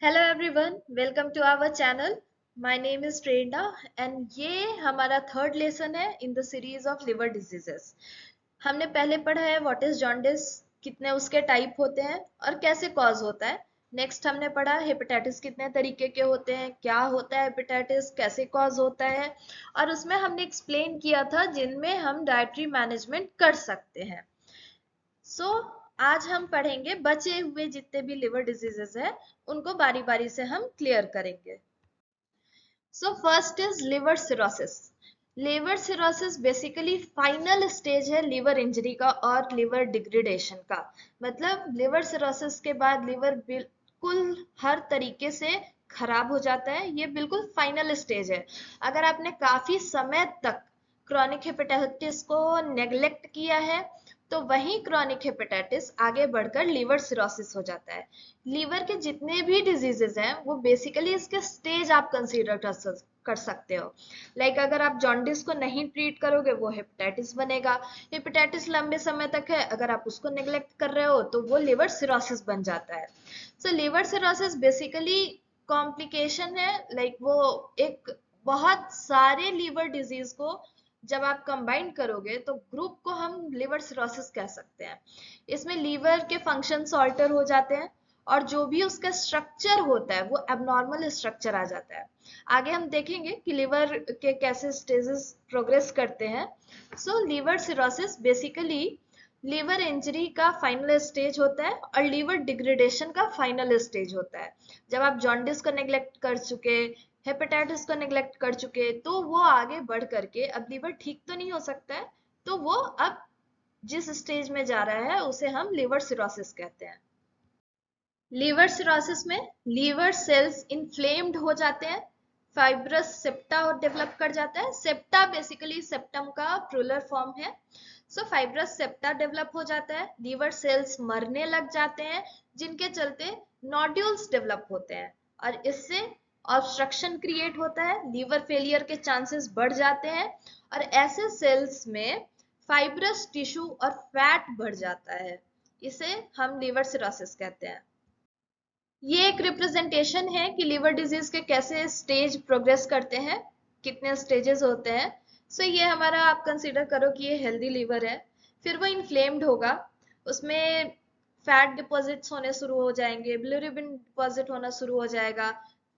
Hello everyone, welcome to our channel. My name is Prerna and ये हमारा third lesson है in the series of liver diseases. हमने पहले पढ़ा है व्हाट इज जॉन्डिस, कितने उसके टाइप होते हैं और कैसे कॉज होता है। नेक्स्ट हमने पढ़ा हेपेटाइटिस कितने तरीके के होते हैं, क्या होता है हेपेटाइटिस, कैसे कॉज होता है, और उसमें हमने एक्सप्लेन किया था जिनमें हम डाइटरी मैनेजमेंट कर सकते हैं। आज हम पढ़ेंगे बचे हुए जितने भी लिवर डिजीजेस हैं, उनको बारी बारी से हम क्लियर करेंगे। First is liver cirrhosis. Liver cirrhosis basically final stage है लिवर इंजरी का और लिवर डिग्रेडेशन का। मतलब लिवर सिरोसिस के बाद लिवर बिल्कुल हर तरीके से खराब हो जाता है, ये बिल्कुल फाइनल स्टेज है। अगर आपने काफी समय तक क्रॉनिक हेपेटाइटिस को नेग्लेक्ट किया है तो वही क्रॉनिक हेपेटाइटिस आगे बढ़कर लिवर सिरोसिस हो जाता है। लीवर के जितने भी डिजीजेस हैं वो बेसिकली इसके स्टेज आप कंसीडर कर सकते हो। अगर आप जॉन्डिस को नहीं ट्रीट करोगे वो हेपेटाइटिस बनेगा। हेपेटाइटिस लंबे समय तक है, अगर आप उसको नेग्लेक्ट कर रहे हो तो वो लिवर सिरोसिस बन जाता है। लिवर सिरोसिस बेसिकली कॉम्प्लिकेशन है, वो एक बहुत सारे लीवर डिजीज को जब आप कंबाइन करोगे तो ग्रुप को हम लिवर सिरोसिस कह सकते हैं। इसमें लीवर के फंक्शंस ऑल्टर हो जाते हैं और जो भी उसका स्ट्रक्चर होता है वो एबनॉर्मल स्ट्रक्चर आ जाता है। आगे हम देखेंगे कि लिवर के कैसे स्टेजेस प्रोग्रेस करते हैं। Liver cirrhosis basically liver injury का फाइनल स्टेज होता है और लीवर डिग्रेडेशन का फाइनल स्टेज होता है। जब आप जॉन्डिस को नेग्लेक्ट कर चुके, हेपेटाइटिस को नेग्लेक्ट कर चुके, तो वो आगे बढ़ करके अब लीवर ठीक तो नहीं हो सकता है, तो वो अब जिस स्टेज में जा रहा है उसे हम लिवर सिरोसिस कहते हैं। लीवर सिरोसिस में लीवर सेल्स इन्फ्लेम्ड हो जाते हैं, फाइब्रस सेप्टा डेवलप कर जाता है। सेप्टा बेसिकली सेप्टम का प्लूरल फॉर्म है। फाइब्रस सेप्टा डेवलप हो जाता है, लीवर सेल्स मरने लग जाते हैं जिनके चलते नोड्यूल्स डेवलप होते हैं और इससे ऑब्स्ट्रक्शन क्रिएट होता है, लीवर फेलियर के चांसेस बढ़ जाते हैं और ऐसे सेल्स में फाइब्रस टिश्यू और फैट बढ़ जाता है। इसे हम लीवर सिरोसिस कहते हैं। ये एक रिप्रेजेंटेशन है कि लिवर डिजीज के कैसे स्टेज प्रोग्रेस करते हैं, कितने स्टेजेस होते हैं। ये हमारा आप कंसीडर करो कि ये हेल्दी लिवर है, फिर वो इन्फ्लेम्ड होगा, उसमें फैट डिपॉजिट्स होने शुरू हो जाएंगे, बिलिरुबिन डिपॉजिट होना शुरू हो जाएगा,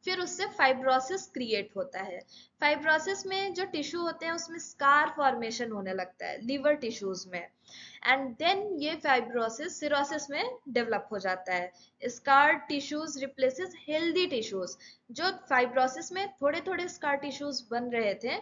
फिर उससे फाइब्रोसिस क्रिएट होता है। फाइब्रोसिस में जो टिश्यू होते हैं उसमें स्कार फॉर्मेशन होने लगता है लिवर टिश्यूज में, एंड देन ये फाइब्रोसिस सिरोसिस में डेवलप हो जाता है। Scar tissues replaces healthy tissues. जो फाइब्रोसिस में थोड़े थोड़े स्कार टिश्यूज बन रहे थे,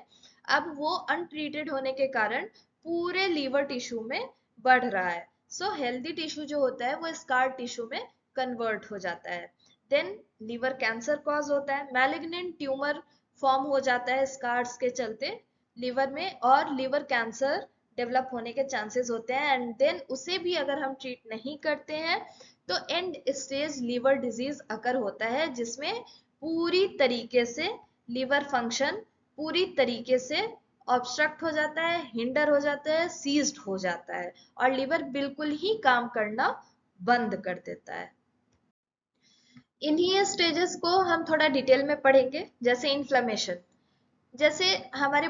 अब वो अनट्रीटेड होने के कारण पूरे लीवर टिश्यू में बढ़ रहा है। हेल्दी टिश्यू जो होता है वो स्कार टिश्यू में कन्वर्ट हो जाता है। देन लीवर कैंसर कॉज होता है, मैलिग्नेंट ट्यूमर फॉर्म हो जाता है स्कार्स के चलते लीवर में, और लीवर कैंसर डेवलप होने के चांसेस होते हैं। एंड देन उसे भी अगर हम ट्रीट नहीं करते हैं तो एंड स्टेज लीवर डिजीज अकर होता है, जिसमें पूरी तरीके से लीवर फंक्शन पूरी तरीके से ऑब्स्ट्रक्ट हो जाता है, हिंडर हो जाता है, सीज्ड हो जाता है और लीवर बिल्कुल ही काम करना बंद कर देता है। इन्हीं स्टेजेस को हम थोड़ा डिटेल में पढ़ेंगे। जैसे इन्फ्लेमेशन, जैसे हमारे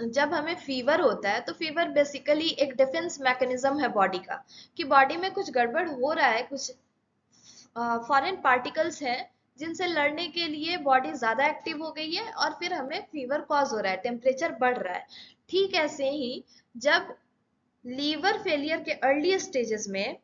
जब हमें फीवर होता है तो फीवर बेसिकली एक डिफेंस मैकेनिज्म है बॉडी का, कि बॉडी में कुछ गड़बड़ हो रहा है, कुछ फॉरेन पार्टिकल्स हैं जिनसे लड़ने के लिए बॉडी ज्यादा एक्टिव हो गई है और फिर हमें फीवर कॉज हो रहा है, टेम्परेचर बढ़ रहा है। ठीक ऐसे ही जब लीवर फेलियर के अर्ली स्टेजेस में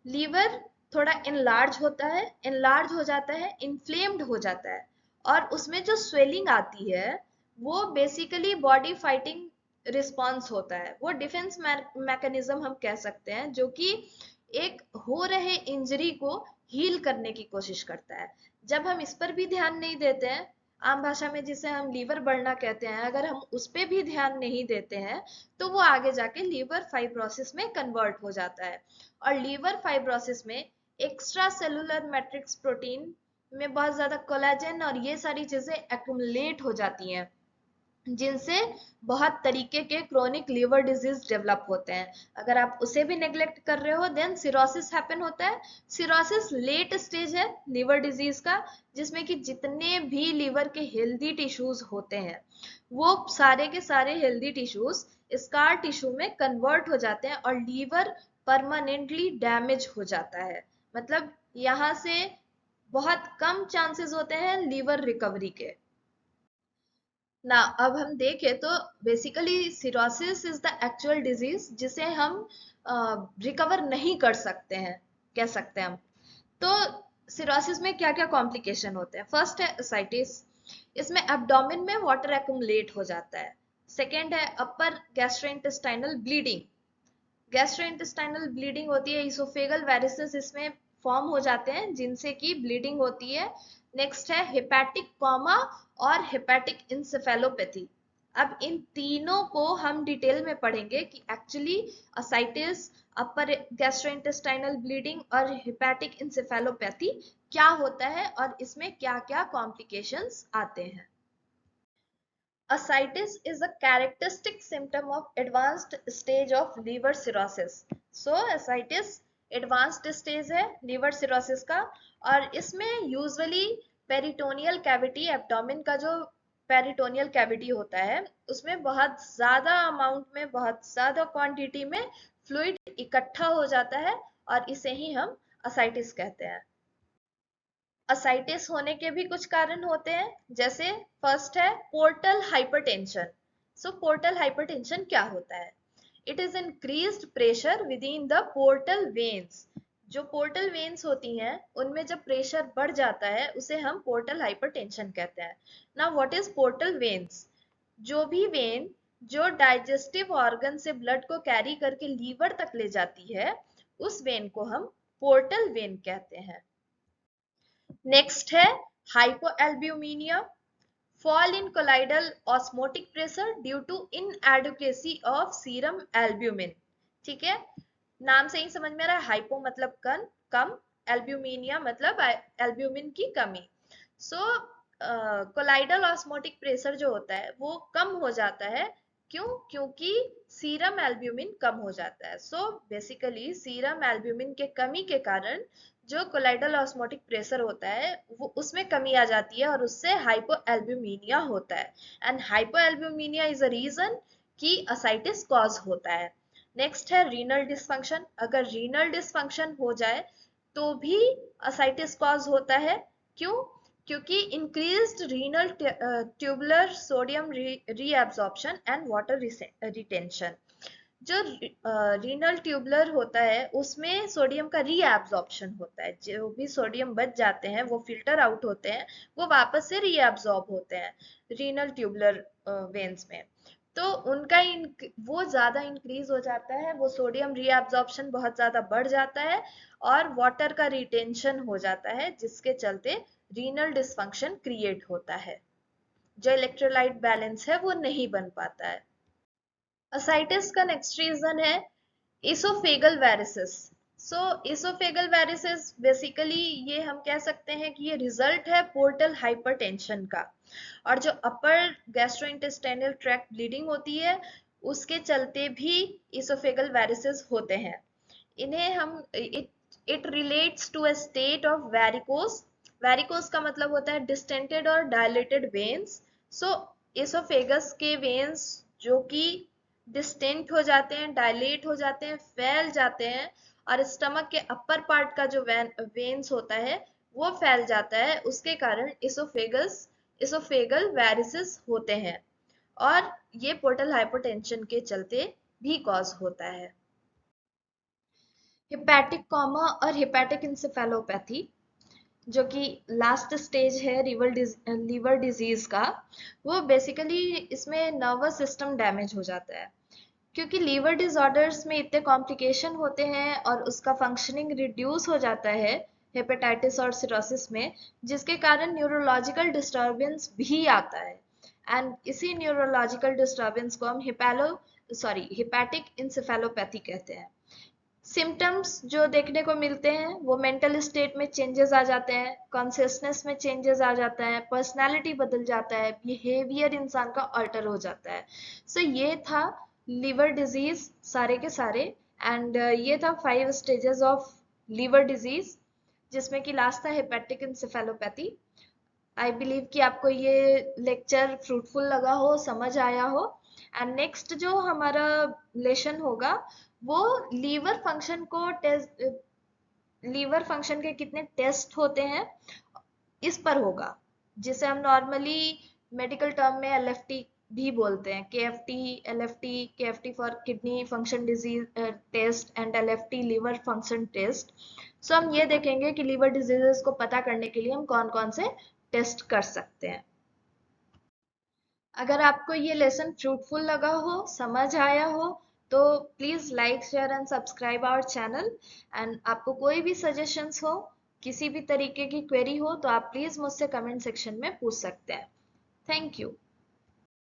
लीवर थोड़ा इनलार्ज होता है, इनलार्ज हो जाता है, इन्फ्लेम्ड हो जाता है और उसमें जो स्वेलिंग आती है वो बेसिकली बॉडी फाइटिंग रिस्पॉन्स होता है। वो डिफेंस मैकेनिज्म हम कह सकते हैं, जो कि एक हो रहे इंजरी को हील करने की कोशिश करता है। जब हम इस पर भी ध्यान नहीं देते हैं, आम भाषा में जिसे हम लीवर बढ़ना कहते हैं, अगर हम उस पर भी ध्यान नहीं देते हैं तो वो आगे जाके लीवर फाइब्रोसिस में कन्वर्ट हो जाता है। और लीवर फाइब्रोसिस में एक्स्ट्रा सेलुलर मैट्रिक्स प्रोटीन में बहुत ज्यादा कोलेजन और ये सारी चीजें एक्युमुलेट हो जाती हैं, जिनसे बहुत तरीके के क्रोनिक लिवर डिजीज डेवलप होते हैं। अगर आप उसे भी नेग्लेक्ट कर रहे हो देन सिरोसिस हैपन होता है। सिरोसिस लेट स्टेज है लिवर डिजीज का, जिसमें कि जितने भी लीवर के हेल्दी टिश्यूज होते हैं वो सारे के सारे हेल्दी टिश्यूज स्कार टिश्यू में कन्वर्ट हो जाते हैं और लीवर परमानेंटली डैमेज हो जाता है। मतलब यहाँ से बहुत कम चांसेस होते हैं लीवर रिकवरी के ना। अब हम देखें तो basically cirrhosis is the actual disease जिसे हम रिकवर नहीं कर सकते हैं, कह सकते हैं हम। तो सिरोसिस में क्या क्या कॉम्प्लिकेशन होते हैं? फर्स्ट है एसाइटिस, इसमें एब्डोमेन में वाटर एक्युमुलेट हो जाता है। सेकेंड है अपर गैस्ट्रोइंटेस्टाइनल ब्लीडिंग, गैस्ट्रोइंटेस्टाइनल ब्लीडिंग होती है। इसोफेगल वेरिसेस इसमें फॉर्म हो जाते हैं जिनसे कि ब्लीडिंग होती है। नेक्स्ट है हेपेटिक कॉमा और हेपेटिक इंसेफेलोपैथी। अब इन तीनों को हम डिटेल में पढ़ेंगे कि एक्चुअली असाइटिस, अपर गैस्ट्रोइंटेस्टाइनल ब्लीडिंग और हेपेटिक इंसेफेलोपैथी क्या होता है और इसमें क्या क्या कॉम्प्लिकेशंस आते हैं। Ascites is a characteristic symptom of advanced stage of liver cirrhosis. So ascites advanced stage है liver cirrhosis का, और इसमें usually peritoneal cavity, abdomen का जो peritoneal cavity होता है उसमें बहुत ज्यादा अमाउंट में, बहुत ज्यादा क्वांटिटी में फ्लूइड इकट्ठा हो जाता है और इसे ही हम ascites कहते हैं। असाइटिस होने के भी कुछ कारण होते हैं, जैसे फर्स्ट है पोर्टल हाइपरटेंशन। सो पोर्टल हाइपरटेंशन क्या होता है? It is increased pressure with in the portal veins. जो पोर्टल वेन्स होती हैं उनमें जब प्रेशर बढ़ जाता है उसे हम पोर्टल हाइपरटेंशन कहते हैं। Now what is portal veins? जो भी वेन जो डाइजेस्टिव ऑर्गन से ब्लड को कैरी करके लीवर तक ले जाती है उस वेन को हम पोर्टल वेन कहते हैं। नेक्स्ट है हाइपोएल्ब्यूमिनिया, fall in colloidal osmotic pressure due to inadequacy of serum albumin। ठीक है, नाम से ही समझ में आ रहा है, हाइपो मतलब कम, एल्ब्यूमिनिया मतलब एल्ब्यूमिन की कमी। सो कोलाइडल ऑस्मोटिक प्रेशर जो होता है वो कम हो जाता है। क्यों? क्योंकि सीरम एल्ब्यूमिन कम हो जाता है। सो बेसिकली सीरम एल्ब्यूमिन के कमी के कारण जो कोलाइडल ऑस्मोटिक प्रेशर होता है वो उसमें कमी आ जाती है और उससे हाइपोएल्ब्यूमिनिया होता है। एंड हाइपोएल्ब्यूमिनिया इज अ रीजन कि असाइटिस कॉज होता है। नेक्स्ट है रीनल डिसफंक्शन। अगर रीनल डिसफंक्शन हो जाए तो भी असाइटिस कॉज होता है। क्यों? क्योंकि increased renal tubular sodium reabsorption and water retention. जो रीनल ट्यूबुलर होता है उसमें सोडियम का रीअब्जॉर्प्शन होता है। जो भी सोडियम बच जाते हैं वो फिल्टर आउट होते हैं, वो वापस से रीअब्जॉर्ब होते हैं रीनल ट्यूबुलर वेन्स में। तो उनका वो ज्यादा इंक्रीज हो जाता है, वो सोडियम रीअब्जॉर्प्शन बहुत ज्यादा बढ़ जाता है और वाटर का रिटेंशन हो जाता है, जिसके चलते रीनल डिसफंक्शन क्रिएट होता है। जो इलेक्ट्रोलाइट बैलेंस है वो नहीं बन पाता है। असाइटिस का नेक्स्ट रीजन है इसोफेगल वेरिसेस। सो इसोफेगल वेरिसेस बेसिकली ये हम कह सकते हैं कि ये रिजल्ट है पोर्टल हाइपरटेंशन का, और जो अपर गैस्ट्रोइंटेस्टाइनल ट्रैक्ट ब्लीडिंग होती है उसके चलते भी इसोफेगल वेरिसेस होते हैं। इन्हें हम it relates to a state of varicose. Varicose का मतलब होता है डिस्टेंटेड और डायलेटेड वेन्स। सो इसोफेगस के वेन्स जो कि डिस्टेंट हो जाते हैं, डायलेट हो जाते हैं, फैल जाते हैं, और स्टमक के अपर पार्ट का जो वेन्स होता है वो फैल जाता है, उसके कारण इसोफेगल वेरिसेस होते हैं, और ये पोर्टल हाइपोटेंशन के चलते भी कॉज होता है। हिपैटिक कॉमा और हिपैटिक इंसेफेलोपैथी जो कि लास्ट स्टेज है लीवर डिजीज का, वो बेसिकली इसमें नर्वस सिस्टम डैमेज हो जाता है। क्योंकि लीवर डिसऑर्डर्स में इतने कॉम्प्लिकेशन होते हैं और उसका फंक्शनिंग रिड्यूस हो जाता है हेपेटाइटिस और सिरोसिस में, जिसके कारण न्यूरोलॉजिकल डिस्टर्बेंस भी आता है। एंड इसी न्यूरोलॉजिकल डिस्टर्बेंस को हम हिपैटिक इंसेफेलोपैथी कहते हैं। सिम्टम्स जो देखने को मिलते हैं वो मेंटल स्टेट में चेंजेस आ जाते हैं, कॉन्शियसनेस में चेंजेस आ जाता है, पर्सनालिटी बदल जाता है, बिहेवियर इंसान का अल्टर हो जाता है। सो ये था लीवर डिजीज सारे के सारे। एंड ये था 5 स्टेजेस ऑफ लीवर डिजीज, जिसमें कि लास्ट था हेपेटिक इंसेफेलोपैथी। आई बिलीव कि आपको ये लेक्चर फ्रूटफुल लगा हो, समझ आया हो। एंड नेक्स्ट जो हमारा लेसन होगा वो लीवर फंक्शन को टेस्ट, लीवर फंक्शन के कितने टेस्ट होते हैं इस पर होगा, जिसे हम नॉर्मली मेडिकल टर्म में एलएफटी भी बोलते हैं। KFT for kidney function disease test and LFT liver function test. So हम ये देखेंगे कि लीवर डिजीजेस को पता करने के लिए हम कौन कौन से टेस्ट कर सकते हैं। अगर आपको ये लेसन फ्रूटफुल लगा हो, समझ आया हो, तो please like share and subscribe our channel. And आपको कोई भी सजेशंस हो, किसी भी तरीके की क्वेरी हो, तो आप प्लीज मुझसे कमेंट सेक्शन में पूछ सकते हैं। Thank you.